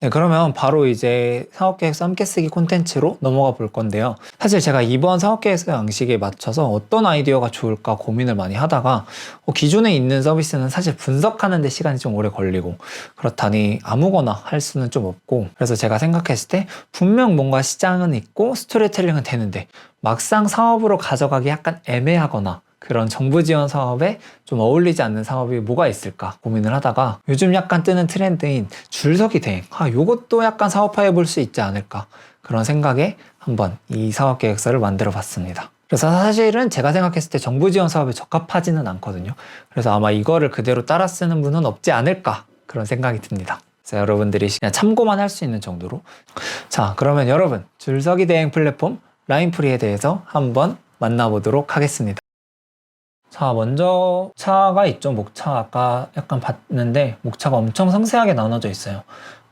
네, 그러면 바로 이제 사업계획서 함께 쓰기 콘텐츠로 넘어가 볼 건데요. 사실 제가 이번 사업계획서 양식에 맞춰서 어떤 아이디어가 좋을까 고민을 많이 하다가 기존에 있는 서비스는 사실 분석하는 데 시간이 좀 오래 걸리고 그렇다니 아무거나 할 수는 좀 없고, 그래서 제가 생각했을 때 분명 뭔가 시장은 있고 스토리텔링은 되는데 막상 사업으로 가져가기 약간 애매하거나 그런 정부 지원 사업에 좀 어울리지 않는 사업이 뭐가 있을까 고민을 하다가 요즘 약간 뜨는 트렌드인 줄서기 대행, 요것도 약간 사업화해 볼 수 있지 않을까, 그런 생각에 한번 이 사업 계획서를 만들어 봤습니다. 그래서 사실은 제가 생각했을 때 정부 지원 사업에 적합하지는 않거든요. 그래서 아마 이거를 그대로 따라 쓰는 분은 없지 않을까, 그런 생각이 듭니다. 그래서 여러분들이 그냥 참고만 할 수 있는 정도로. 자, 그러면 여러분, 줄서기 대행 플랫폼 라인프리에 대해서 한번 만나보도록 하겠습니다. 자, 먼저 차가 있죠. 목차 아까 약간 봤는데 목차가 엄청 상세하게 나눠져 있어요.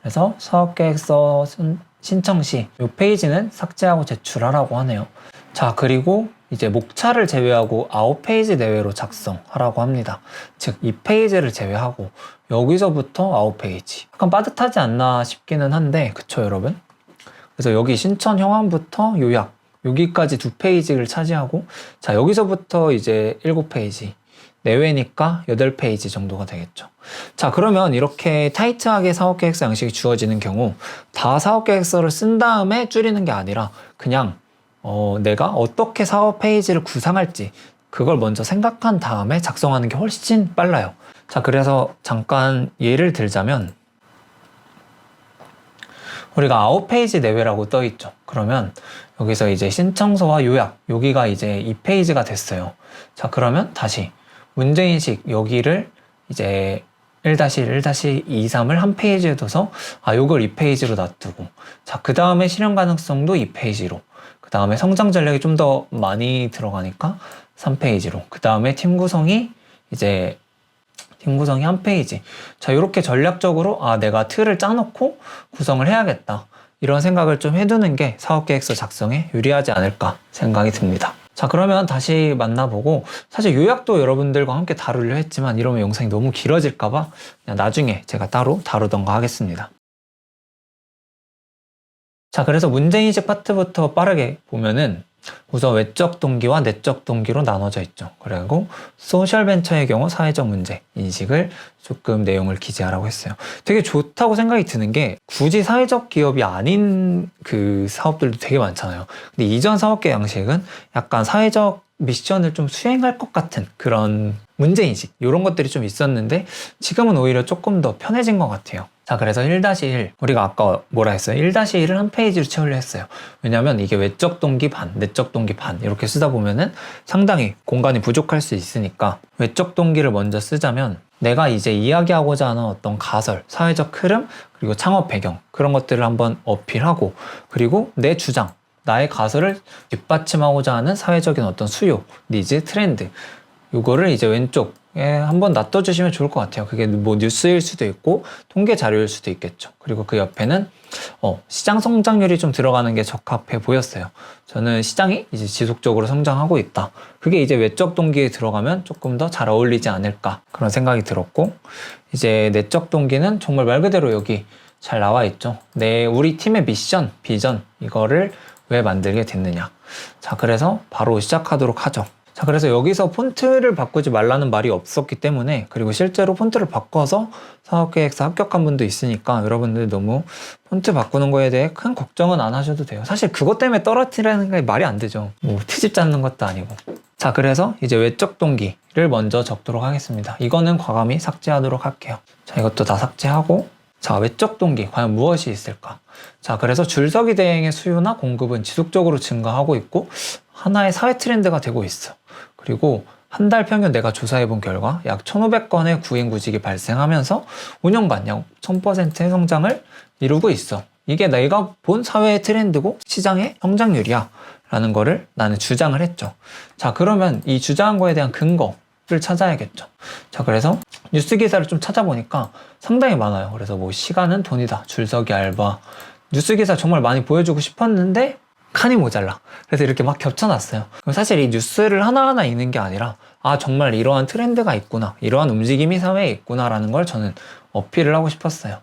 그래서 사업계획서 신청 시 이 페이지는 삭제하고 제출하라고 하네요. 자, 그리고 이제 목차를 제외하고 9페이지 내외로 작성하라고 합니다. 즉, 이 페이지를 제외하고 여기서부터 9페이지. 약간 빠듯하지 않나 싶기는 한데, 그쵸, 여러분? 그래서 여기 신청 형황부터 요약, 여기까지 2페이지를 차지하고, 자, 여기서부터 이제 7페이지, 내외니까 8페이지 정도가 되겠죠. 자, 그러면 이렇게 타이트하게 사업계획서 양식이 주어지는 경우 다 사업계획서를 쓴 다음에 줄이는 게 아니라 그냥 내가 어떻게 사업 페이지를 구상할지 그걸 먼저 생각한 다음에 작성하는 게 훨씬 빨라요. 자, 그래서 잠깐 예를 들자면 우리가 9페이지 내외라고 떠 있죠. 그러면 여기서 이제 신청서와 요약, 여기가 이제 2페이지가 됐어요. 자, 그러면 다시 문제인식 여기를 이제 1-1, 1-2, 3을 한 페이지에 둬서 요걸 2페이지로 놔두고, 자, 그 다음에 실현 가능성도 2페이지로, 그 다음에 성장 전략이 좀 더 많이 들어가니까 3페이지로, 그 다음에 팀 구성이 한 페이지. 자, 이렇게 전략적으로 내가 틀을 짜놓고 구성을 해야겠다, 이런 생각을 좀 해두는 게 사업계획서 작성에 유리하지 않을까 생각이 듭니다. 자, 그러면 다시 만나보고, 사실 요약도 여러분들과 함께 다루려 했지만 이러면 영상이 너무 길어질까봐 그냥 나중에 제가 따로 다루던가 하겠습니다. 자, 그래서 문제인식 파트부터 빠르게 보면은 우선 외적 동기와 내적 동기로 나눠져 있죠. 그리고 소셜 벤처의 경우 사회적 문제 인식을 조금 내용을 기재하라고 했어요. 되게 좋다고 생각이 드는 게 굳이 사회적 기업이 아닌 그 사업들도 되게 많잖아요. 근데 이전 사업계 양식은 약간 사회적 미션을 좀 수행할 것 같은 그런 문제인식, 이런 것들이 좀 있었는데 지금은 오히려 조금 더 편해진 것 같아요. 자, 그래서 1-1, 우리가 아까 뭐라 했어요? 1-1을 한 페이지로 채우려 했어요. 왜냐면 이게 외적 동기 반, 내적 동기 반 이렇게 쓰다 보면은 상당히 공간이 부족할 수 있으니까 외적 동기를 먼저 쓰자면 내가 이제 이야기하고자 하는 어떤 가설, 사회적 흐름, 그리고 창업 배경, 그런 것들을 한번 어필하고, 그리고 내 주장, 나의 가설을 뒷받침하고자 하는 사회적인 어떤 수요, 니즈, 트렌드, 요거를 이제 왼쪽에 한번 놔둬주시면 좋을 것 같아요. 그게 뭐 뉴스일 수도 있고 통계 자료일 수도 있겠죠. 그리고 그 옆에는 시장 성장률이 좀 들어가는 게 적합해 보였어요. 저는 시장이 이제 지속적으로 성장하고 있다, 그게 이제 외적 동기에 들어가면 조금 더 잘 어울리지 않을까, 그런 생각이 들었고, 이제 내적 동기는 정말 말 그대로 여기 잘 나와 있죠. 우리 팀의 미션, 비전, 이거를 왜 만들게 됐느냐. 자, 그래서 바로 시작하도록 하죠. 자, 그래서 여기서 폰트를 바꾸지 말라는 말이 없었기 때문에, 그리고 실제로 폰트를 바꿔서 사업계획서 합격한 분도 있으니까 여러분들 너무 폰트 바꾸는 거에 대해 큰 걱정은 안 하셔도 돼요. 사실 그것 때문에 떨어뜨리라는 게 말이 안 되죠. 뭐 트집 잡는 것도 아니고. 자, 그래서 이제 외적 동기를 먼저 적도록 하겠습니다. 이거는 과감히 삭제하도록 할게요. 자, 이것도 다 삭제하고, 자, 외적 동기 과연 무엇이 있을까? 자, 그래서 줄서기 대행의 수요나 공급은 지속적으로 증가하고 있고 하나의 사회 트렌드가 되고 있어. 그리고 한 달 평균 내가 조사해본 결과 약 1,500건의 구인구직이 발생하면서 5년간 약 1000%의 성장을 이루고 있어. 이게 내가 본 사회의 트렌드고 시장의 성장률이야 라는 거를 나는 주장을 했죠. 자, 그러면 이 주장한 거에 대한 근거를 찾아야겠죠. 자, 그래서 뉴스 기사를 좀 찾아보니까 상당히 많아요. 그래서 뭐 시간은 돈이다, 줄서기 알바, 뉴스 기사 정말 많이 보여주고 싶었는데 칸이 모자라. 그래서 이렇게 막 겹쳐놨어요. 그럼 사실 이 뉴스를 하나하나 읽는 게 아니라 정말 이러한 트렌드가 있구나, 이러한 움직임이 사회에 있구나 라는 걸 저는 어필을 하고 싶었어요.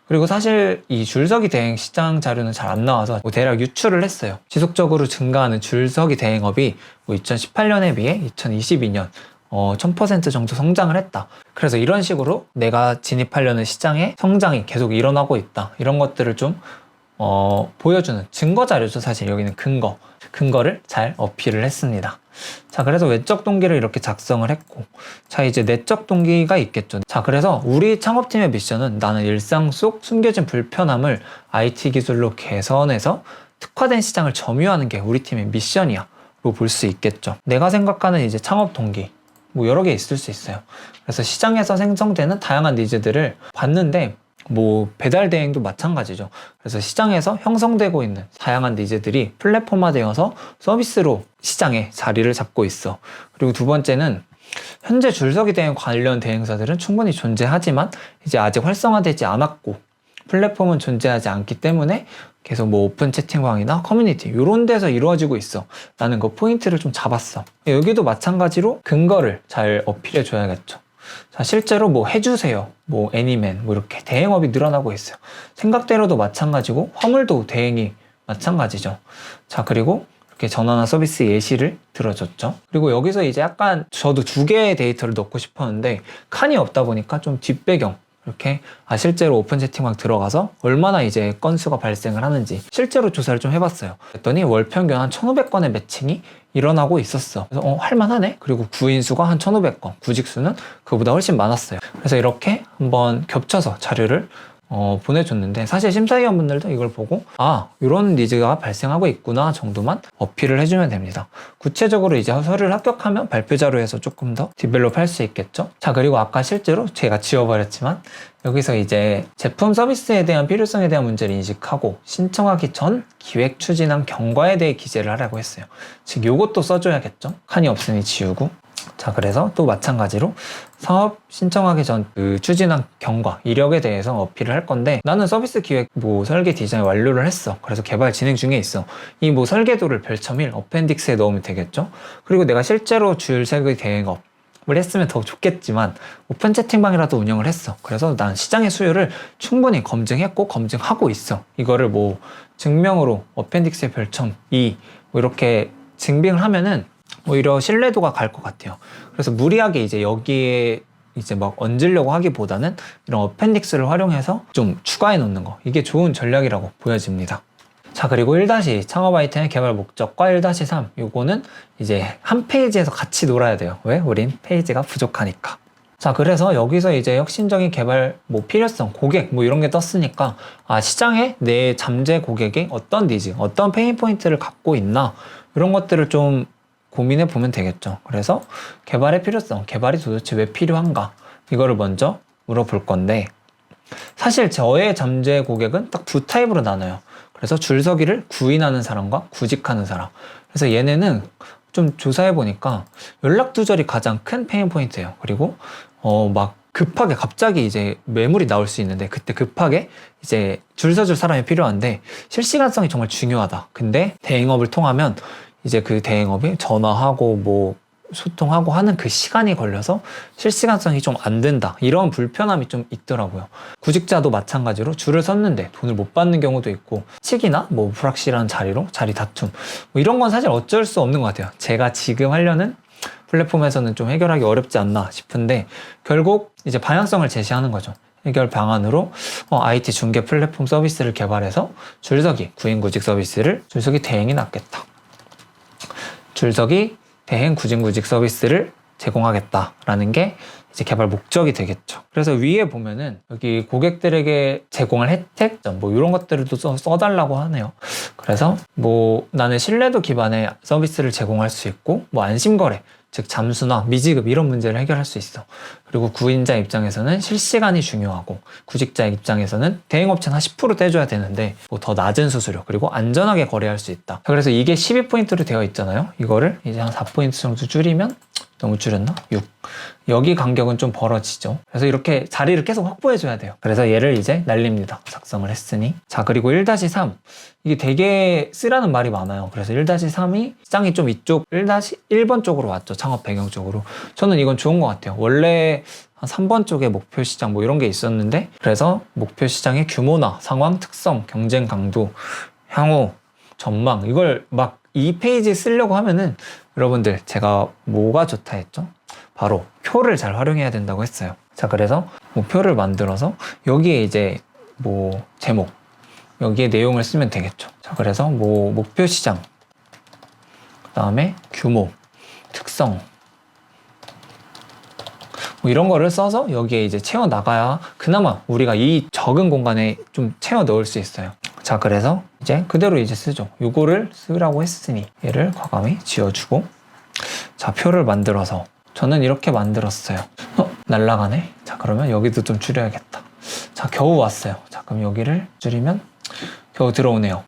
그리고 사실 이 줄서기 대행 시장 자료는 잘 안 나와서 대략 유추를 했어요. 지속적으로 증가하는 줄서기 대행업이 2018년에 비해 2022년 1000% 정도 성장을 했다. 그래서 이런 식으로 내가 진입하려는 시장의 성장이 계속 일어나고 있다. 이런 것들을 좀 보여주는 증거 자료죠. 사실 여기는 근거를 잘 어필을 했습니다. 자, 그래서 외적 동기를 이렇게 작성을 했고, 자, 이제 내적 동기가 있겠죠. 자, 그래서 우리 창업팀의 미션은 나는 일상 속 숨겨진 불편함을 IT 기술로 개선해서 특화된 시장을 점유하는 게 우리 팀의 미션이야 로 볼 수 있겠죠. 내가 생각하는 이제 창업 동기 여러 개 있을 수 있어요. 그래서 시장에서 생성되는 다양한 니즈들을 봤는데 배달 대행도 마찬가지죠. 그래서 시장에서 형성되고 있는 다양한 니즈들이 플랫폼화되어서 서비스로 시장에 자리를 잡고 있어. 그리고 두 번째는 현재 줄서기 대행 관련 대행사들은 충분히 존재하지만 이제 아직 활성화되지 않았고 플랫폼은 존재하지 않기 때문에 계속 오픈 채팅방이나 커뮤니티 이런 데서 이루어지고 있어 라는 그 포인트를 좀 잡았어. 여기도 마찬가지로 근거를 잘 어필해 줘야겠죠. 자, 실제로 해주세요, 애니맨, 이렇게 대행업이 늘어나고 있어요. 생각대로도 마찬가지고, 화물도 대행이 마찬가지죠. 자, 그리고 이렇게 전화나 서비스 예시를 들어줬죠. 그리고 여기서 이제 약간 저도 두 개의 데이터를 넣고 싶었는데, 칸이 없다 보니까 좀 뒷배경, 이렇게 실제로 오픈 채팅방 들어가서 얼마나 이제 건수가 발생을 하는지 실제로 조사를 좀 해봤어요. 그랬더니 월 평균 한 1,500건의 매칭이 일어나고 있었어. 그래서 할만하네. 그리고 구인 수가 한 1,500건, 구직 수는 그보다 훨씬 많았어요. 그래서 이렇게 한번 겹쳐서 자료를 보내줬는데, 사실 심사위원분들도 이걸 보고 이런 니즈가 발생하고 있구나 정도만 어필을 해주면 됩니다. 구체적으로 이제 서류를 합격하면 발표 자료에서 조금 더 디벨롭 할 수 있겠죠. 자, 그리고 아까 실제로 제가 지워버렸지만 여기서 이제 제품 서비스에 대한 필요성에 대한 문제를 인식하고 신청하기 전 기획 추진한 경과에 대해 기재를 하라고 했어요. 즉 요것도 써줘야겠죠. 칸이 없으니 지우고. 자, 그래서 또 마찬가지로 사업 신청하기 전 추진한 경과, 이력에 대해서 어필을 할 건데, 나는 서비스 기획 설계 디자인 완료를 했어. 그래서 개발 진행 중에 있어. 이 설계도를 별첨1 어펜딕스에 넣으면 되겠죠. 그리고 내가 실제로 줄서기 대행업을 했으면 더 좋겠지만 오픈 채팅방이라도 운영을 했어. 그래서 난 시장의 수요를 충분히 검증했고 검증하고 있어. 이거를 증명으로 어펜딕스에 별첨 2 이렇게 증빙을 하면은 오히려 신뢰도가 갈 것 같아요. 그래서 무리하게 이제 여기에 이제 얹으려고 하기보다는 이런 어펜딕스를 활용해서 좀 추가해 놓는 거, 이게 좋은 전략이라고 보여집니다. 자, 그리고 1- 창업 아이템의 개발 목적과 1-3 요거는 이제 한 페이지에서 같이 놀아야 돼요. 왜? 우린 페이지가 부족하니까. 자, 그래서 여기서 이제 혁신적인 개발 필요성, 고객 이런 게 떴으니까 시장에 내 잠재 고객이 어떤 니즈, 어떤 페인 포인트를 갖고 있나 이런 것들을 좀 고민해 보면 되겠죠. 그래서 개발의 필요성, 개발이 도대체 왜 필요한가 이거를 먼저 물어볼 건데, 사실 저의 잠재 고객은 딱 두 타입으로 나눠요. 그래서 줄서기를 구인하는 사람과 구직하는 사람. 그래서 얘네는 좀 조사해 보니까 연락 두절이 가장 큰 페인 포인트예요. 그리고 급하게 갑자기 이제 매물이 나올 수 있는데 그때 급하게 이제 줄 서줄 사람이 필요한데 실시간성이 정말 중요하다. 근데 대행업을 통하면 이제 그 대행업이 전화하고 소통하고 하는 그 시간이 걸려서 실시간성이 좀 안 된다. 이런 불편함이 좀 있더라고요. 구직자도 마찬가지로 줄을 섰는데 돈을 못 받는 경우도 있고, 시기나 불확실한 자리 다툼 이런 건 사실 어쩔 수 없는 것 같아요. 제가 지금 하려는 플랫폼에서는 좀 해결하기 어렵지 않나 싶은데, 결국 이제 방향성을 제시하는 거죠. 해결 방안으로 IT 중개 플랫폼 서비스를 개발해서 줄서기 구인 구직 서비스를 줄서기 대행이 낫겠다. 줄서기 대행 구직 서비스를 제공하겠다라는 게 이제 개발 목적이 되겠죠. 그래서 위에 보면은 여기 고객들에게 제공할 혜택, 이런 것들을 또 써달라고 하네요. 그래서 나는 신뢰도 기반의 서비스를 제공할 수 있고, 안심거래, 즉 잠수나 미지급 이런 문제를 해결할 수 있어. 그리고 구인자 입장에서는 실시간이 중요하고, 구직자 입장에서는 대행업체는 한 10% 떼줘야 되는데 더 낮은 수수료, 그리고 안전하게 거래할 수 있다. 그래서 이게 12포인트로 되어 있잖아요. 이거를 이제 한 4포인트 정도 줄이면 너무 줄였나? 6. 여기 간격은 좀 벌어지죠. 그래서 이렇게 자리를 계속 확보해줘야 돼요. 그래서 얘를 이제 날립니다. 작성을 했으니. 자, 그리고 1-3. 이게 되게 쓰라는 말이 많아요. 그래서 1-3이 시장이 좀 이쪽 1-1번 쪽으로 왔죠. 창업 배경 쪽으로. 저는 이건 좋은 것 같아요. 원래 한 3번 쪽에 목표 시장 뭐 이런 게 있었는데, 그래서 목표 시장의 규모나 상황, 특성, 경쟁 강도, 향후, 전망, 이걸 막 2페이지 쓰려고 하면은 여러분들 제가 뭐가 좋다 했죠? 바로 표를 잘 활용해야 된다고 했어요. 자, 그래서 뭐 표를 만들어서 여기에 이제 뭐 제목, 여기에 내용을 쓰면 되겠죠. 자, 그래서 뭐 목표 시장, 그 다음에 규모, 특성, 뭐 이런 거를 써서 여기에 이제 채워 나가야 그나마 우리가 이 적은 공간에 좀 채워 넣을 수 있어요. 자, 그래서 이제 그대로 이제 쓰죠. 요거를 쓰라고 했으니 얘를 과감히 지워주고, 자, 표를 만들어서 저는 이렇게 만들었어요. 날라가네. 자, 그러면 여기도 좀 줄여야겠다. 자, 겨우 왔어요. 자, 그럼 여기를 줄이면 겨우 들어오네요.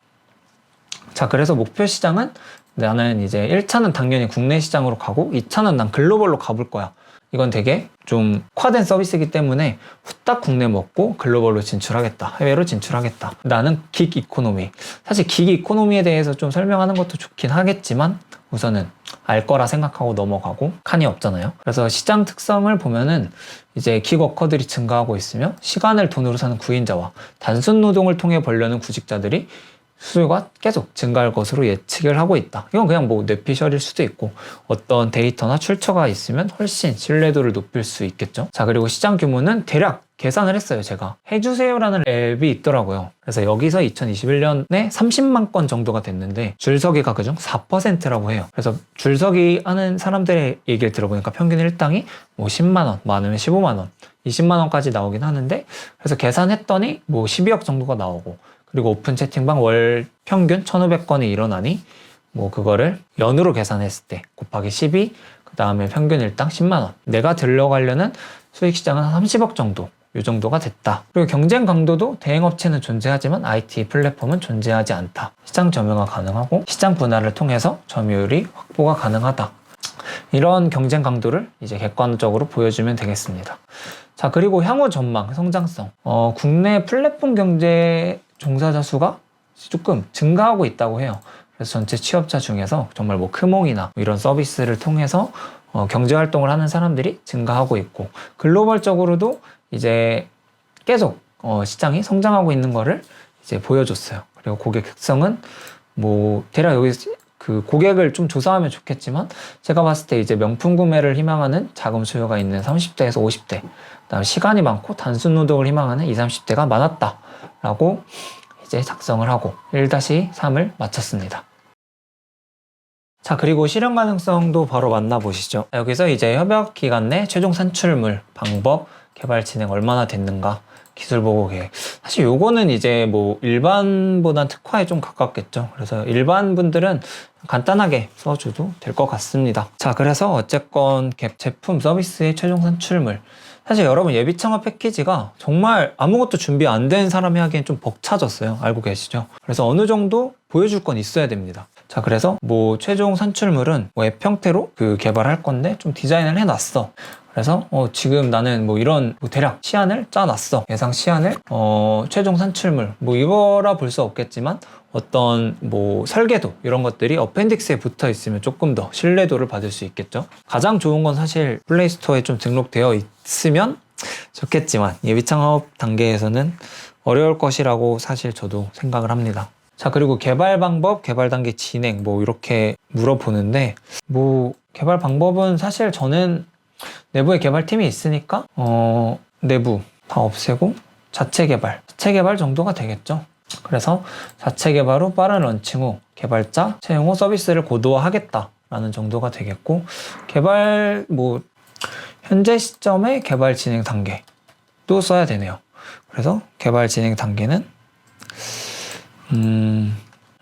자, 그래서 목표 시장은 나는 이제 1차는 당연히 국내 시장으로 가고 2차는 난 글로벌로 가볼 거야. 이건 되게 좀 쿼된 서비스이기 때문에 후딱 국내 먹고 글로벌로 진출하겠다. 해외로 진출하겠다. 나는 긱 이코노미. 사실 긱 이코노미에 대해서 좀 설명하는 것도 좋긴 하겠지만 우선은 알 거라 생각하고 넘어가고 칸이 없잖아요. 그래서 시장 특성을 보면은 이제 기워커들이 증가하고 있으며 시간을 돈으로 사는 구인자와 단순 노동을 통해 벌려는 구직자들이 수요가 계속 증가할 것으로 예측을 하고 있다. 이건 그냥 뭐 뇌피셜일 수도 있고 어떤 데이터나 출처가 있으면 훨씬 신뢰도를 높일 수 있겠죠. 자, 그리고 시장 규모는 대략 계산을 했어요. 제가 해주세요라는 앱이 있더라고요. 그래서 여기서 2021년에 30만 건 정도가 됐는데 줄서기가 그중 4%라고 해요. 그래서 줄서기 하는 사람들의 얘기를 들어보니까 평균 일당이 뭐 10만 원, 많으면 15만 원, 20만 원까지 나오긴 하는데, 그래서 계산했더니 뭐 12억 정도가 나오고, 그리고 오픈 채팅방 월 평균 1,500건이 일어나니 뭐 그거를 연으로 계산했을 때 곱하기 12, 그 다음에 평균 일당 10만 원. 내가 들러가려는 수익 시장은 한 30억 정도, 이 정도가 됐다. 그리고 경쟁 강도도 대행업체는 존재하지만 IT 플랫폼은 존재하지 않다. 시장 점유가 가능하고 시장 분할을 통해서 점유율이 확보가 가능하다. 이런 경쟁 강도를 이제 객관적으로 보여주면 되겠습니다. 자, 그리고 향후 전망, 성장성. 국내 플랫폼 경제 종사자 수가 조금 증가하고 있다고 해요. 그래서 전체 취업자 중에서 정말 뭐 크몽이나 이런 서비스를 통해서 경제 활동을 하는 사람들이 증가하고 있고, 글로벌적으로도 이제 계속 시장이 성장하고 있는 거를 이제 보여줬어요. 그리고 고객 특성은 뭐 대략 여기 그 고객을 좀 조사하면 좋겠지만, 제가 봤을 때 이제 명품 구매를 희망하는 자금 수요가 있는 30대에서 50대, 그다음 시간이 많고 단순 노동을 희망하는 20, 30대가 많았다 라고 이제 작성을 하고 1-3을 마쳤습니다. 자, 그리고 실현 가능성도 바로 만나보시죠. 여기서 이제 협약 기간 내 최종 산출물, 방법, 개발 진행 얼마나 됐는가, 기술 보고 계획. 사실 요거는 이제 뭐 일반보단 특화에 좀 가깝겠죠. 그래서 일반 분들은 간단하게 써줘도 될 것 같습니다. 자, 그래서 어쨌건 갭 제품 서비스의 최종 산출물. 사실 여러분 예비 창업 패키지가 정말 아무것도 준비 안 된 사람이 하기엔 좀 벅차졌어요. 알고 계시죠? 그래서 어느 정도 보여줄 건 있어야 됩니다. 자, 그래서 뭐 최종 산출물은 뭐 앱 형태로 그 개발할 건데 좀 디자인을 해놨어. 그래서 지금 나는 뭐 이런 뭐 대략 시안을 짜놨어. 예상 시안을 최종 산출물 뭐 이거라 볼 수 없겠지만 어떤 뭐 설계도 이런 것들이 어펜딕스에 붙어 있으면 조금 더 신뢰도를 받을 수 있겠죠. 가장 좋은 건 사실 플레이스토어에 좀 등록되어 있으면 좋겠지만 예비 창업 단계에서는 어려울 것이라고 사실 저도 생각을 합니다. 자, 그리고 개발 방법, 개발 단계 진행 뭐 이렇게 물어보는데, 뭐 개발 방법은 사실 저는 내부에 개발팀이 있으니까 내부 다 없애고 자체 개발 정도가 되겠죠. 그래서 자체 개발 후 빠른 런칭 후 개발자 채용 후 서비스를 고도화하겠다라는 정도가 되겠고, 개발 뭐 현재 시점의 개발 진행 단계도 써야 되네요. 그래서 개발 진행 단계는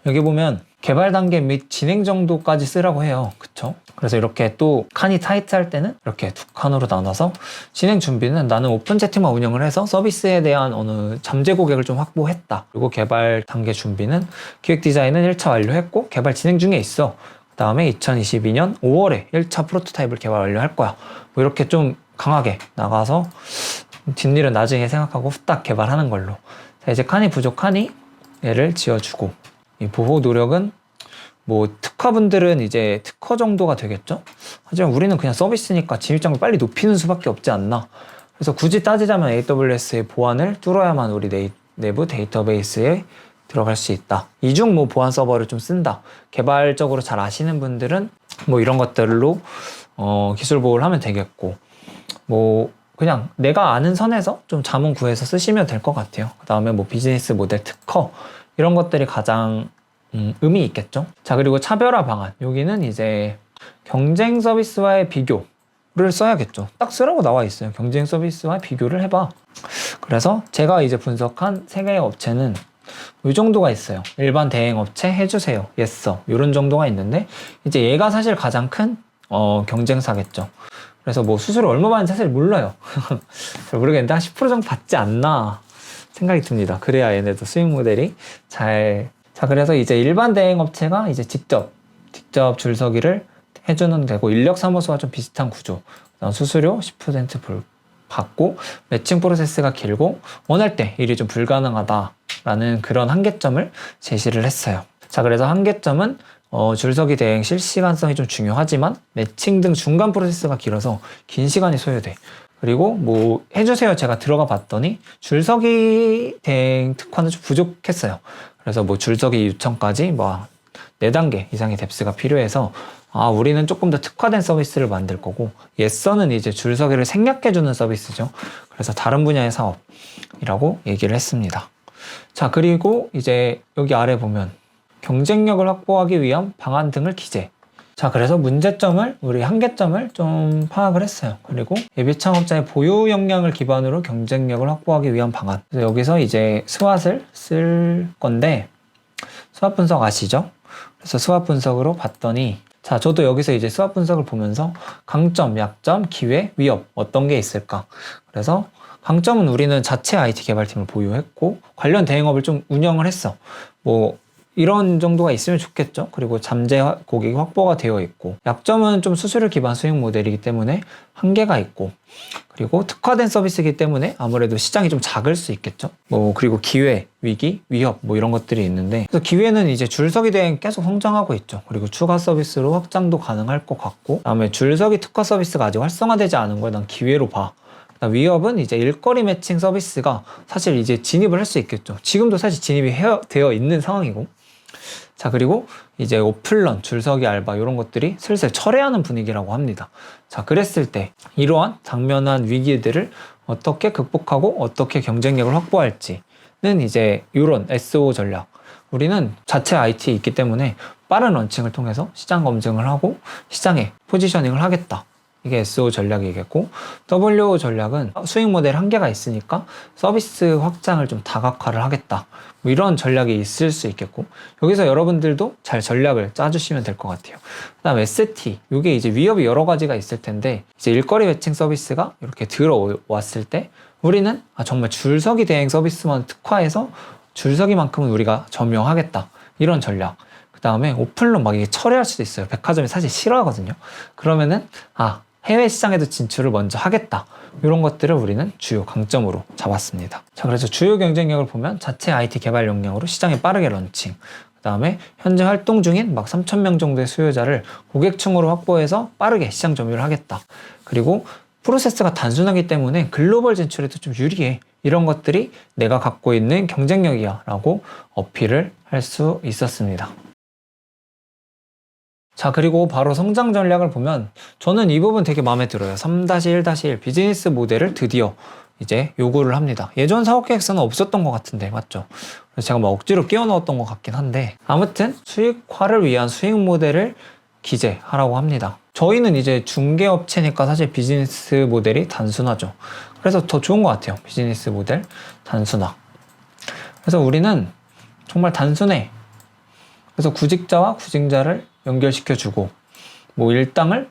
여기 보면 개발 단계 및 진행 정도까지 쓰라고 해요. 그쵸? 그래서 이렇게 또 칸이 타이트할 때는 이렇게 두 칸으로 나눠서, 진행 준비는 나는 오픈 채팅만 운영을 해서 서비스에 대한 어느 잠재 고객을 좀 확보했다. 그리고 개발 단계 준비는 기획 디자인은 1차 완료했고 개발 진행 중에 있어. 그 다음에 2022년 5월에 1차 프로토타입을 개발 완료할 거야. 뭐 이렇게 좀 강하게 나가서 뒷일은 나중에 생각하고 후딱 개발하는 걸로. 자, 이제 칸이 부족하니 얘를 지어주고, 이 보호 노력은 뭐 특화분들은 이제 특허 정도가 되겠죠? 하지만 우리는 그냥 서비스니까 진입장벽 빨리 높이는 수밖에 없지 않나. 그래서 굳이 따지자면 AWS의 보안을 뚫어야만 우리 내부 데이터베이스에 들어갈 수 있다. 이중 뭐 보안 서버를 좀 쓴다. 개발적으로 잘 아시는 분들은 뭐 이런 것들로 기술 보호를 하면 되겠고, 뭐 그냥 내가 아는 선에서 좀 자문 구해서 쓰시면 될 것 같아요. 그 다음에 뭐 비즈니스 모델 특허 이런 것들이 가장 의미 있겠죠. 자, 그리고 차별화 방안. 여기는 이제 경쟁 서비스와의 비교를 써야겠죠. 딱 쓰라고 나와 있어요. 경쟁 서비스와 비교를 해봐. 그래서 제가 이제 분석한 3개의 업체는 이 정도가 있어요. 일반 대행 업체 해주세요. yes. 이런 정도가 있는데, 이제 얘가 사실 가장 큰 경쟁사겠죠. 그래서 뭐 수수료 얼마 받는지 사실 몰라요. 잘 모르겠는데 한 10% 정도 받지 않나 생각이 듭니다. 그래야 얘네도 수익 모델이 잘. 자, 그래서 이제 일반 대행 업체가 이제 직접 줄서기를 해주는 데고, 인력 사무소와 좀 비슷한 구조. 그다음 수수료 10% 받고, 매칭 프로세스가 길고 원할 때 일이 좀 불가능하다라는 그런 한계점을 제시를 했어요. 자, 그래서 한계점은 줄서기 대행 실시간성이 좀 중요하지만 매칭 등 중간 프로세스가 길어서 긴 시간이 소요돼. 그리고 뭐 해주세요 제가 들어가 봤더니 줄서기 대행 특화는 좀 부족했어요. 그래서 뭐 줄서기 요청까지 뭐 4단계 이상의 뎁스가 필요해서, 우리는 조금 더 특화된 서비스를 만들 거고, 예서는 이제 줄서기를 생략해주는 서비스죠. 그래서 다른 분야의 사업이라고 얘기를 했습니다. 자, 그리고 이제 여기 아래 보면 경쟁력을 확보하기 위한 방안 등을 기재. 자, 그래서 문제점을, 우리 한계점을 좀 파악을 했어요. 그리고 예비 창업자의 보유 역량을 기반으로 경쟁력을 확보하기 위한 방안. 그래서 여기서 이제 스왓을 쓸 건데, 스왓 분석 아시죠? 그래서 스왓 분석으로 봤더니, 자, 저도 여기서 이제 스왓 분석을 보면서 강점, 약점, 기회, 위협 어떤 게 있을까? 그래서 강점은 우리는 자체 IT 개발팀을 보유했고 관련 대행업을 좀 운영을 했어. 뭐 이런 정도가 있으면 좋겠죠. 그리고 잠재 고객이 확보가 되어 있고, 약점은 좀 수수료 기반 수익 모델이기 때문에 한계가 있고, 그리고 특화된 서비스이기 때문에 아무래도 시장이 좀 작을 수 있겠죠. 뭐 그리고 기회, 위기, 위협 뭐 이런 것들이 있는데, 그래서 기회는 이제 줄서기 대행 계속 성장하고 있죠. 그리고 추가 서비스로 확장도 가능할 것 같고, 그다음에 줄서기 특화 서비스가 아직 활성화되지 않은 걸 난 기회로 봐. 위협은 이제 일거리 매칭 서비스가 사실 이제 진입을 할 수 있겠죠. 지금도 사실 진입이 되어 있는 상황이고, 자, 그리고 이제 오플런, 줄서기 알바 이런 것들이 슬슬 철회하는 분위기라고 합니다. 자, 그랬을 때 이러한 당면한 위기들을 어떻게 극복하고 어떻게 경쟁력을 확보할지는 이제 이런 SO 전략. 우리는 자체 IT 있기 때문에 빠른 런칭을 통해서 시장 검증을 하고 시장에 포지셔닝을 하겠다. 이게 SO 전략이겠고, WO 전략은 수익 모델 한계가 있으니까 서비스 확장을 좀 다각화를 하겠다. 뭐 이런 전략이 있을 수 있겠고, 여기서 여러분들도 잘 전략을 짜주시면 될 것 같아요. 그 다음 ST, 이게 이제 위협이 여러 가지가 있을 텐데, 이제 일거리 매칭 서비스가 이렇게 들어왔을 때 우리는 정말 줄서기 대행 서비스만 특화해서 줄서기만큼은 우리가 점용하겠다. 이런 전략. 그 다음에 오픈런 막 이게 철회할 수도 있어요. 백화점이 사실 싫어하거든요. 그러면은 해외 시장에도 진출을 먼저 하겠다. 이런 것들을 우리는 주요 강점으로 잡았습니다. 자, 그래서 주요 경쟁력을 보면 자체 IT 개발 역량으로 시장에 빠르게 런칭, 그 다음에 현재 활동 중인 막 3,000명 정도의 수요자를 고객층으로 확보해서 빠르게 시장 점유를 하겠다. 그리고 프로세스가 단순하기 때문에 글로벌 진출에도 좀 유리해. 이런 것들이 내가 갖고 있는 경쟁력이야 라고 어필을 할 수 있었습니다. 자, 그리고 바로 성장 전략을 보면 저는 이 부분 되게 마음에 들어요. 3-1-1 비즈니스 모델을 드디어 이제 요구를 합니다. 예전 사업계획서는 없었던 것 같은데, 맞죠? 그래서 제가 막 억지로 끼워 넣었던 것 같긴 한데, 아무튼 수익화를 위한 수익 모델을 기재하라고 합니다. 저희는 이제 중개업체니까 사실 비즈니스 모델이 단순하죠. 그래서 더 좋은 것 같아요. 비즈니스 모델 단순화. 그래서 우리는 정말 단순해. 그래서 구직자와 구직자를 연결시켜주고, 뭐 일당을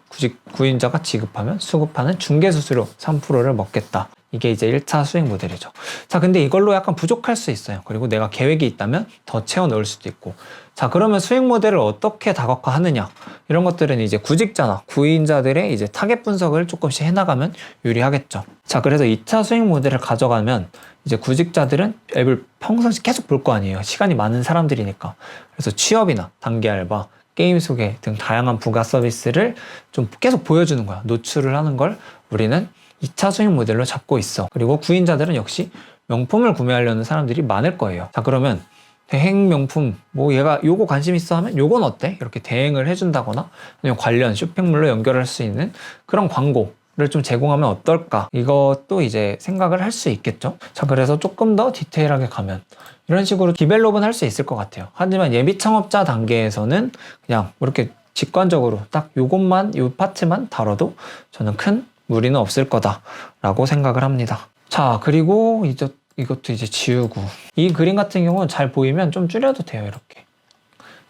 구인자가 지급하면 수급하는 중개수수료 3%를 먹겠다. 이게 이제 1차 수익 모델이죠. 자, 근데 이걸로 약간 부족할 수 있어요. 그리고 내가 계획이 있다면 더 채워 넣을 수도 있고. 자, 그러면 수익 모델을 어떻게 다각화하느냐? 이런 것들은 이제 구직자나 구인자들의 이제 타겟 분석을 조금씩 해나가면 유리하겠죠. 자, 그래서 2차 수익 모델을 가져가면 이제 구직자들은 앱을 평상시 계속 볼 거 아니에요. 시간이 많은 사람들이니까. 그래서 취업이나 단기 알바, 게임 소개 등 다양한 부가 서비스를 좀 계속 보여주는 거야. 노출을 하는 걸 우리는 2차 수익 모델로 잡고 있어. 그리고 구인자들은 역시 명품을 구매하려는 사람들이 많을 거예요. 자, 그러면 대행 명품, 뭐 얘가 요거 관심 있어 하면 요건 어때? 이렇게 대행을 해준다거나 아니면 관련 쇼핑몰로 연결할 수 있는 그런 광고를 좀 제공하면 어떨까? 이것도 이제 생각을 할 수 있겠죠. 자, 그래서 조금 더 디테일하게 가면 이런 식으로 디벨롭은 할 수 있을 것 같아요. 하지만 예비 창업자 단계에서는 그냥 이렇게 직관적으로 딱 요것만, 요 파트만 다뤄도 저는 큰 무리는 없을 거다라고 생각을 합니다. 자, 그리고 이것도 이제 지우고, 이 그림 같은 경우는 잘 보이면 좀 줄여도 돼요. 이렇게.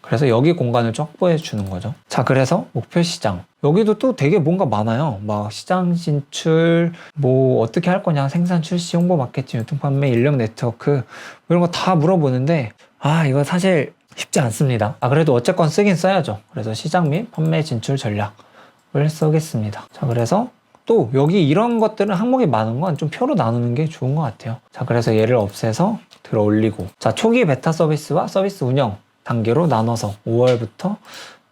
그래서 여기 공간을 좀 확보해 주는 거죠. 자, 그래서 목표 시장. 여기도 또 되게 뭔가 많아요. 막 시장 진출, 뭐 어떻게 할 거냐, 생산 출시, 홍보 마케팅, 유통 판매, 인력 네트워크, 뭐 이런 거 다 물어보는데, 이거 사실 쉽지 않습니다. 그래도 어쨌건 쓰긴 써야죠. 그래서 시장 및 판매 진출 전략을 쓰겠습니다. 자, 그래서 또 여기 이런 것들은 항목이 많은 건 좀 표로 나누는 게 좋은 것 같아요. 자, 그래서 얘를 없애서 들어 올리고, 자, 초기 베타 서비스와 서비스 운영 단계로 나눠서 5월부터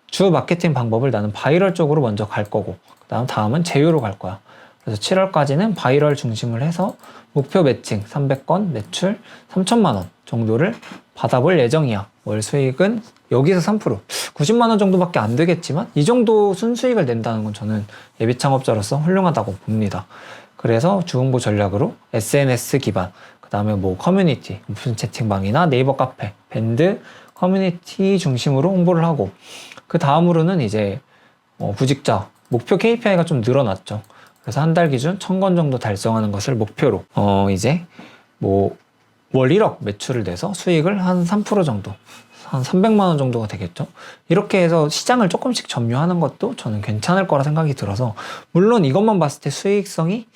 주 마케팅 방법을 나는 바이럴 쪽으로 먼저 갈 거고, 다음은 제휴로 갈 거야. 그래서 7월까지는 바이럴 중심을 해서 목표 매칭 300건, 매출 3천만 원 정도를 받아볼 예정이야. 월 수익은 여기서 3%, 90만 원 정도밖에 안 되겠지만 이 정도 순수익을 낸다는 건 저는 예비 창업자로서 훌륭하다고 봅니다. 그래서 주홍보 전략으로 SNS 기반, 그 다음에 뭐 커뮤니티, 오픈 채팅방이나 네이버 카페, 밴드, 커뮤니티 중심으로 홍보를 하고, 그 다음으로는 이제 구직자 목표 KPI가 좀 늘어났죠. 그래서 한 달 기준 1000건 정도 달성하는 것을 목표로 이제 뭐 월 1억 매출을 내서 수익을 한 3% 정도, 한 300만 원 정도가 되겠죠. 이렇게 해서 시장을 조금씩 점유하는 것도 저는 괜찮을 거라 생각이 들어서, 물론 이것만 봤을 때 시장성이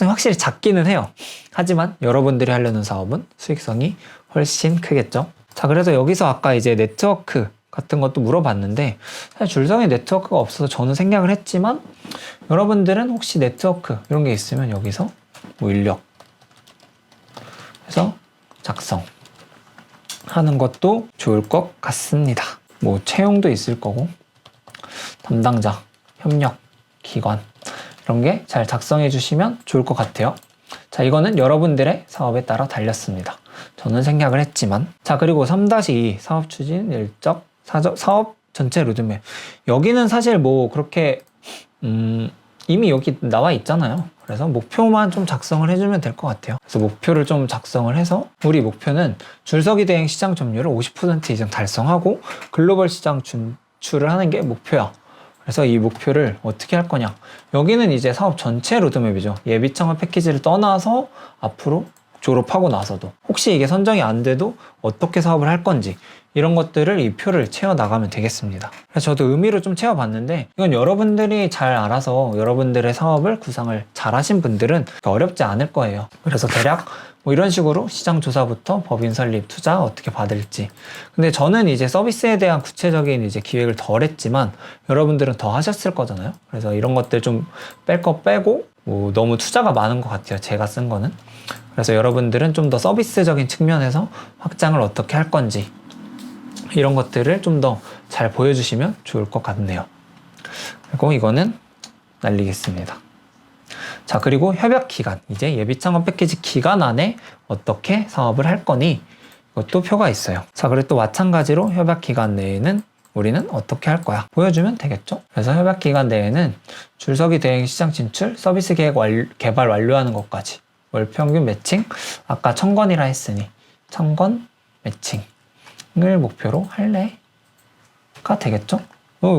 확실히 작기는 해요. 하지만 여러분들이 하려는 사업은 수익성이 훨씬 크겠죠. 자, 그래서 여기서 아까 이제 네트워크 같은 것도 물어봤는데, 사실 줄성에 네트워크가 없어서 저는 생략을 했지만, 여러분들은 혹시 네트워크 이런 게 있으면 여기서 뭐 인력 해서 작성 하는 것도 좋을 것 같습니다. 뭐 채용도 있을 거고, 담당자, 협력, 기관 이런 게 잘 작성해 주시면 좋을 것 같아요. 자, 이거는 여러분들의 사업에 따라 달렸습니다. 저는 생략을 했지만. 자, 그리고 3-2 사업 추진 일정 사업 전체 로드맵. 여기는 사실 뭐 그렇게 이미 여기 나와 있잖아요. 그래서 목표만 좀 작성을 해주면 될 것 같아요. 그래서 목표를 좀 작성을 해서, 우리 목표는 줄서기 대행 시장 점유율을 50% 이상 달성하고 글로벌 시장 진출을 하는 게 목표야. 그래서 이 목표를 어떻게 할 거냐. 여기는 이제 사업 전체 로드맵이죠. 예비 창업 패키지를 떠나서 앞으로 졸업하고 나서도 혹시 이게 선정이 안 돼도 어떻게 사업을 할 건지, 이런 것들을 이 표를 채워 나가면 되겠습니다. 그래서 저도 의미로 좀 채워봤는데, 이건 여러분들이 잘 알아서 여러분들의 사업을 구상을 잘 하신 분들은 어렵지 않을 거예요. 그래서 대략 뭐 이런 식으로 시장 조사부터 법인 설립, 투자 어떻게 받을지. 근데 저는 이제 서비스에 대한 구체적인 이제 기획을 덜 했지만 여러분들은 더 하셨을 거잖아요. 그래서 이런 것들 좀 뺄 거 빼고, 뭐 너무 투자가 많은 것 같아요, 제가 쓴 거는. 그래서 여러분들은 좀 더 서비스적인 측면에서 확장을 어떻게 할 건지, 이런 것들을 좀 더 잘 보여주시면 좋을 것 같네요. 그리고 이거는 날리겠습니다. 자, 그리고 협약 기간, 이제 예비 창업 패키지 기간 안에 어떻게 사업을 할 거니, 이것도 표가 있어요. 자, 그리고 또 마찬가지로 협약 기간 내에는 우리는 어떻게 할 거야 보여주면 되겠죠. 그래서 협약 기간 내에는 줄서기 대행 시장 진출, 서비스 계획 개발 완료하는 것까지, 월 평균 매칭, 아까 1000건이라 했으니 1000건 매칭을 목표로 할래가 되겠죠.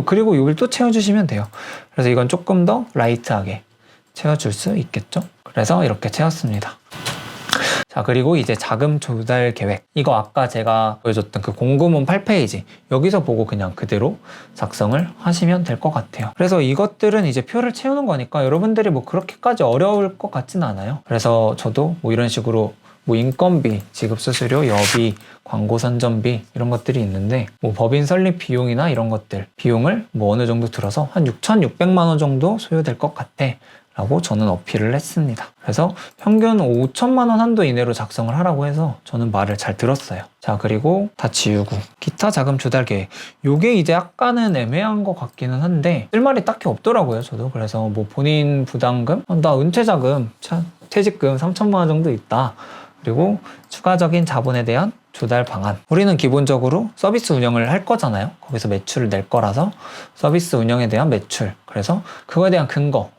그리고 이걸 또 채워주시면 돼요. 그래서 이건 조금 더 라이트하게 채워줄 수 있겠죠. 그래서 이렇게 채웠습니다. 자, 그리고 이제 자금 조달 계획. 이거 아까 제가 보여줬던 그 공구문 8페이지. 여기서 보고 그냥 그대로 작성을 하시면 될 것 같아요. 그래서 이것들은 이제 표를 채우는 거니까 여러분들이 뭐 그렇게까지 어려울 것 같진 않아요. 그래서 저도 뭐 이런 식으로 뭐 인건비, 지급수수료, 여비, 광고 선전비 이런 것들이 있는데 뭐 법인 설립 비용이나 이런 것들 비용을 뭐 어느 정도 들어서 한 6,600만 원 정도 소요될 것 같아 라고 저는 어필을 했습니다. 그래서 평균 5천만 원 한도 이내로 작성을 하라고 해서 저는 말을 잘 들었어요. 자, 그리고 다 지우고 기타 자금 조달 계획. 요게 이제 약간은 애매한 것 같기는 한데 쓸 말이 딱히 없더라고요. 저도. 그래서 뭐 본인 부담금, 나 은퇴자금, 퇴직금 3천만 원 정도 있다. 그리고 추가적인 자본에 대한 조달 방안. 우리는 기본적으로 서비스 운영을 할 거잖아요. 거기서 매출을 낼 거라서 서비스 운영에 대한 매출. 그래서 그거에 대한 근거,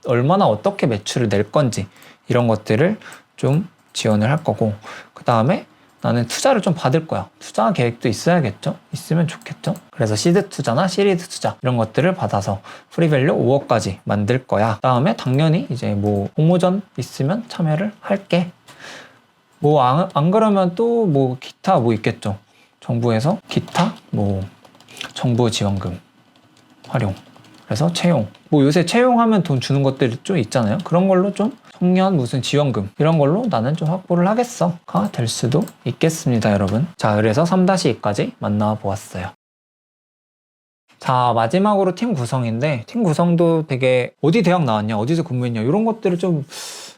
얼마나 어떻게 매출을 낼 건지 이런 것들을 좀 지원을 할 거고, 그 다음에 나는 투자를 좀 받을 거야. 투자 계획도 있어야겠죠? 있으면 좋겠죠? 그래서 시드 투자나 시리드 투자 이런 것들을 받아서 프리밸류 5억까지 만들 거야. 그 다음에 당연히 이제 뭐 공모전 있으면 참여를 할게. 뭐 안 그러면 또 뭐 기타 뭐 있겠죠. 정부에서 기타 뭐 정부 지원금 활용. 그래서 채용. 뭐 요새 채용하면 돈 주는 것들이 좀 있잖아요. 그런 걸로 좀 청년 무슨 지원금 이런 걸로 나는 좀 확보를 하겠어가 될 수도 있겠습니다, 여러분. 자, 그래서 3-2까지 만나보았어요. 자, 마지막으로 팀 구성인데 팀 구성도 되게 어디 대학 나왔냐, 어디서 근무했냐 이런 것들을 좀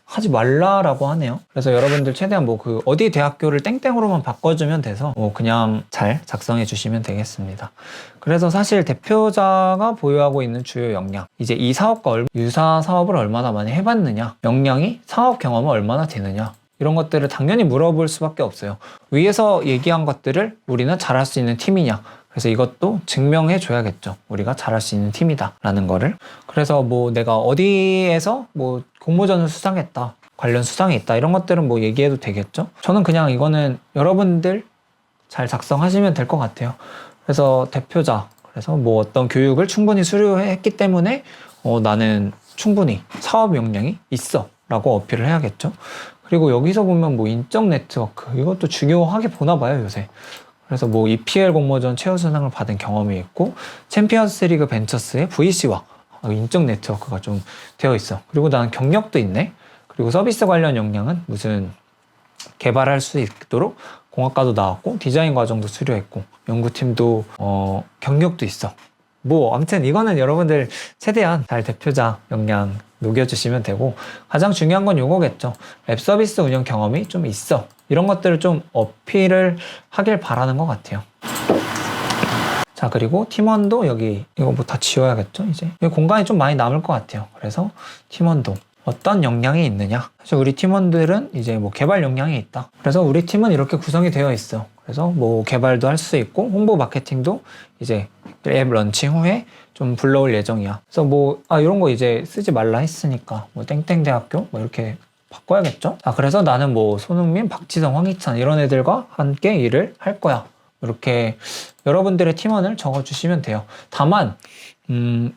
하지 말라라고 하네요. 그래서 여러분들 최대한 뭐 그 어디 대학교를 땡땡으로만 바꿔주면 돼서 뭐 그냥 잘 작성해 주시면 되겠습니다. 그래서 사실 대표자가 보유하고 있는 주요 역량, 이제 이 사업과 유사 사업을 얼마나 많이 해봤느냐, 역량이 사업 경험은 얼마나 되느냐 이런 것들을 당연히 물어볼 수밖에 없어요. 위에서 얘기한 것들을 우리는 잘할 수 있는 팀이냐, 그래서 이것도 증명해 줘야겠죠. 우리가 잘할 수 있는 팀이다 라는 거를. 그래서 뭐 내가 어디에서 뭐 공모전을 수상했다, 관련 수상이 있다 이런 것들은 뭐 얘기해도 되겠죠. 저는 그냥 이거는 여러분들 잘 작성하시면 될 것 같아요. 그래서 대표자, 그래서 뭐 어떤 교육을 충분히 수료했기 때문에 나는 충분히 사업 역량이 있어 라고 어필을 해야겠죠. 그리고 여기서 보면 뭐 인적 네트워크, 이것도 중요하게 보나 봐요 요새. 그래서 뭐 EPL 공모전 최우수상을 받은 경험이 있고 챔피언스 리그 벤처스의 VC와 인적 네트워크가 좀 되어 있어. 그리고 나는 경력도 있네. 그리고 서비스 관련 역량은 무슨 개발할 수 있도록 공학과도 나왔고 디자인 과정도 수료했고 연구팀도 경력도 있어. 뭐 아무튼 이거는 여러분들 최대한 잘 대표자 역량 녹여주시면 되고, 가장 중요한 건 요거겠죠. 앱 서비스 운영 경험이 좀 있어. 이런 것들을 좀 어필을 하길 바라는 것 같아요. 자, 그리고 팀원도 여기 이거 뭐 다 지워야겠죠. 이제 여기 공간이 좀 많이 남을 것 같아요. 그래서 팀원도 어떤 역량이 있느냐. 사실 우리 팀원들은 이제 뭐 개발 역량이 있다. 그래서 우리 팀은 이렇게 구성이 되어 있어. 그래서 뭐 개발도 할 수 있고 홍보 마케팅도 이제 앱 런칭 후에 좀 불러올 예정이야. 그래서 뭐 이런 거 이제 쓰지 말라 했으니까 뭐 땡땡대학교 뭐 이렇게 바꿔야겠죠. 그래서 나는 뭐 손흥민, 박지성, 황희찬 이런 애들과 함께 일을 할 거야. 이렇게 여러분들의 팀원을 적어주시면 돼요. 다만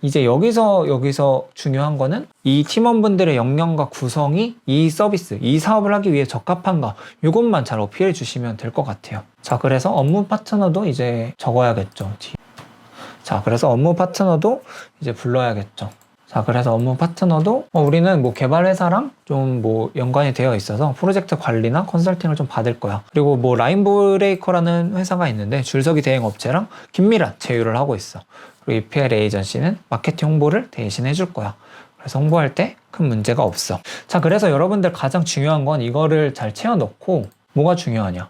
이제 여기서 중요한 거는 이 팀원분들의 역량과 구성이 이 서비스, 이 사업을 하기 위해 적합한가, 이것만 잘 어필해 주시면 될 것 같아요. 자, 그래서 업무 파트너도 이제 적어야겠죠. 자, 그래서 업무 파트너도 이제 불러야겠죠. 자, 그래서 업무 파트너도 우리는 뭐 개발 회사랑 좀 뭐 연관이 되어 있어서 프로젝트 관리나 컨설팅을 좀 받을 거야. 그리고 뭐 라인브레이커라는 회사가 있는데 줄서기 대행 업체랑 긴밀한 제휴를 하고 있어. 그리고 EPL 에이전시는 마케팅 홍보를 대신 해줄 거야. 그래서 홍보할 때 큰 문제가 없어. 자, 그래서 여러분들 가장 중요한 건 이거를 잘 채워 넣고, 뭐가 중요하냐,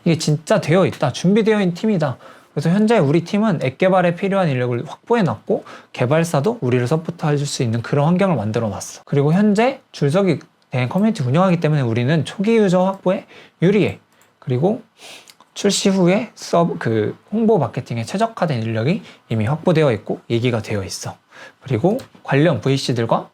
이게 진짜 되어 있다, 준비되어 있는 팀이다. 그래서 현재 우리 팀은 앱 개발에 필요한 인력을 확보해 놨고 개발사도 우리를 서포트 해줄 수 있는 그런 환경을 만들어 놨어. 그리고 현재 줄서기 대행 커뮤니티 운영하기 때문에 우리는 초기 유저 확보에 유리해. 그리고 출시 후에 홍보 마케팅에 최적화된 인력이 이미 확보되어 있고 얘기가 되어 있어. 그리고 관련 VC들과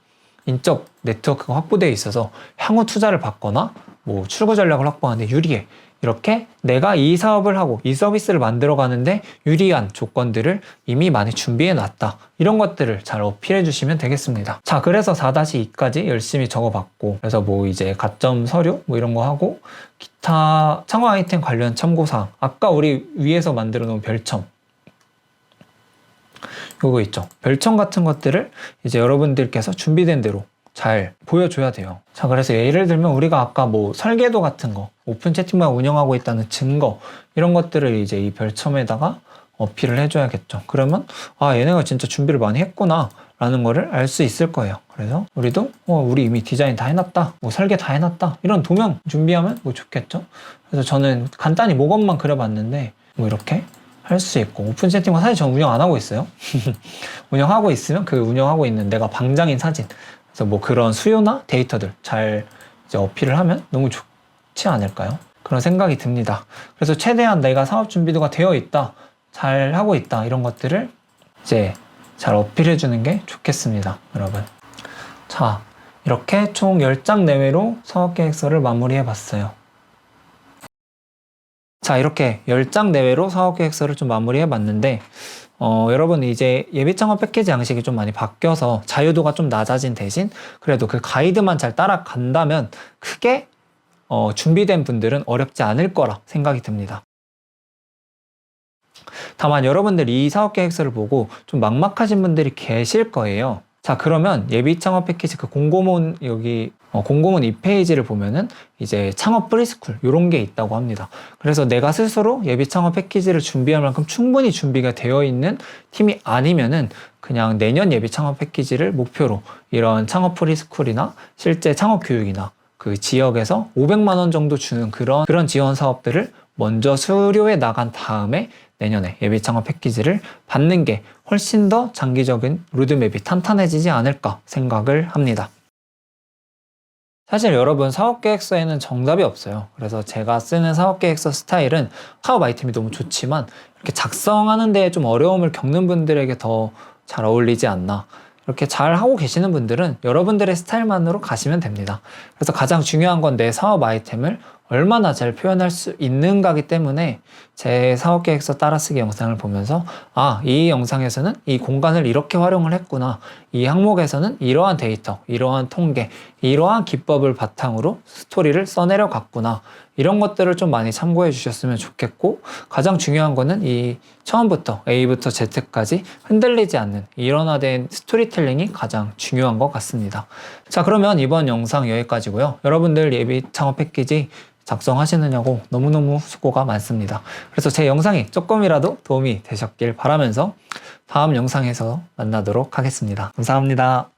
인적 네트워크가 확보되어 있어서 향후 투자를 받거나 뭐 출구 전략을 확보하는데 유리해. 이렇게 내가 이 사업을 하고 이 서비스를 만들어 가는데 유리한 조건들을 이미 많이 준비해 놨다. 이런 것들을 잘 어필해 주시면 되겠습니다. 자, 그래서 4-2까지 열심히 적어봤고, 그래서 뭐 이제 가점 서류 뭐 이런 거 하고, 기타 창업 아이템 관련 참고사항, 아까 우리 위에서 만들어 놓은 별첨, 요거 있죠. 별첨 같은 것들을 이제 여러분들께서 준비된 대로 잘 보여줘야 돼요. 자, 그래서 예를 들면 우리가 아까 뭐 설계도 같은 거, 오픈 채팅방 운영하고 있다는 증거, 이런 것들을 이제 이 별첨에다가 어필을 해줘야겠죠. 그러면 아, 얘네가 진짜 준비를 많이 했구나 라는 거를 알 수 있을 거예요. 그래서 우리도 우리 이미 디자인 다 해놨다, 뭐 설계 다 해놨다, 이런 도면 준비하면 뭐 좋겠죠. 그래서 저는 간단히 모건만 그려봤는데 뭐 이렇게 할 수 있고, 오픈 채팅방 사실 저는 운영 안 하고 있어요. 운영하고 있으면 그 운영하고 있는 내가 방장인 사진, 그래서 뭐 그런 수요나 데이터들 잘 이제 어필을 하면 너무 좋지 않을까요? 그런 생각이 듭니다. 그래서 최대한 내가 사업 준비도가 되어 있다, 잘 하고 있다, 이런 것들을 이제 잘 어필해 주는 게 좋겠습니다, 여러분. 자, 이렇게 총 10장 내외로 사업계획서를 마무리해 봤어요. 자, 이렇게 10장 내외로 사업계획서를 좀 마무리해 봤는데, 여러분 이제 예비창업 패키지 양식이 좀 많이 바뀌어서 자유도가 좀 낮아진 대신 그래도 그 가이드만 잘 따라간다면 크게 준비된 분들은 어렵지 않을 거라 생각이 듭니다. 다만 여러분들이 이 사업계획서를 보고 좀 막막하신 분들이 계실 거예요. 자, 그러면 예비창업 패키지 그 공고문 여기 공고문 2페이지를 보면은 이제 창업 프리스쿨 요런 게 있다고 합니다. 그래서 내가 스스로 예비창업 패키지를 준비할 만큼 충분히 준비가 되어 있는 팀이 아니면은 그냥 내년 예비창업 패키지를 목표로 이런 창업 프리스쿨이나 실제 창업 교육이나 그 지역에서 500만 원 정도 주는 그런 지원 사업들을 먼저 수료해 나간 다음에 내년에 예비창업 패키지를 받는 게 훨씬 더 장기적인 로드맵이 탄탄해지지 않을까 생각을 합니다. 사실 여러분 사업계획서에는 정답이 없어요. 그래서 제가 쓰는 사업계획서 스타일은 사업 아이템이 너무 좋지만 이렇게 작성하는 데 좀 어려움을 겪는 분들에게 더 잘 어울리지 않나. 이렇게 잘 하고 계시는 분들은 여러분들의 스타일만으로 가시면 됩니다. 그래서 가장 중요한 건 내 사업 아이템을 얼마나 잘 표현할 수 있는가기 때문에 제 사업계획서 따라쓰기 영상을 보면서 아, 이 영상에서는 이 공간을 이렇게 활용을 했구나, 이 항목에서는 이러한 데이터, 이러한 통계, 이러한 기법을 바탕으로 스토리를 써내려 갔구나, 이런 것들을 좀 많이 참고해 주셨으면 좋겠고, 가장 중요한 거는 이 처음부터 A부터 Z까지 흔들리지 않는 일원화된 스토리텔링이 가장 중요한 것 같습니다. 자, 그러면 이번 영상 여기까지고요. 여러분들 예비 창업 패키지 작성하시느냐고 너무너무 수고가 많습니다. 그래서 제 영상이 조금이라도 도움이 되셨길 바라면서 다음 영상에서 만나도록 하겠습니다. 감사합니다.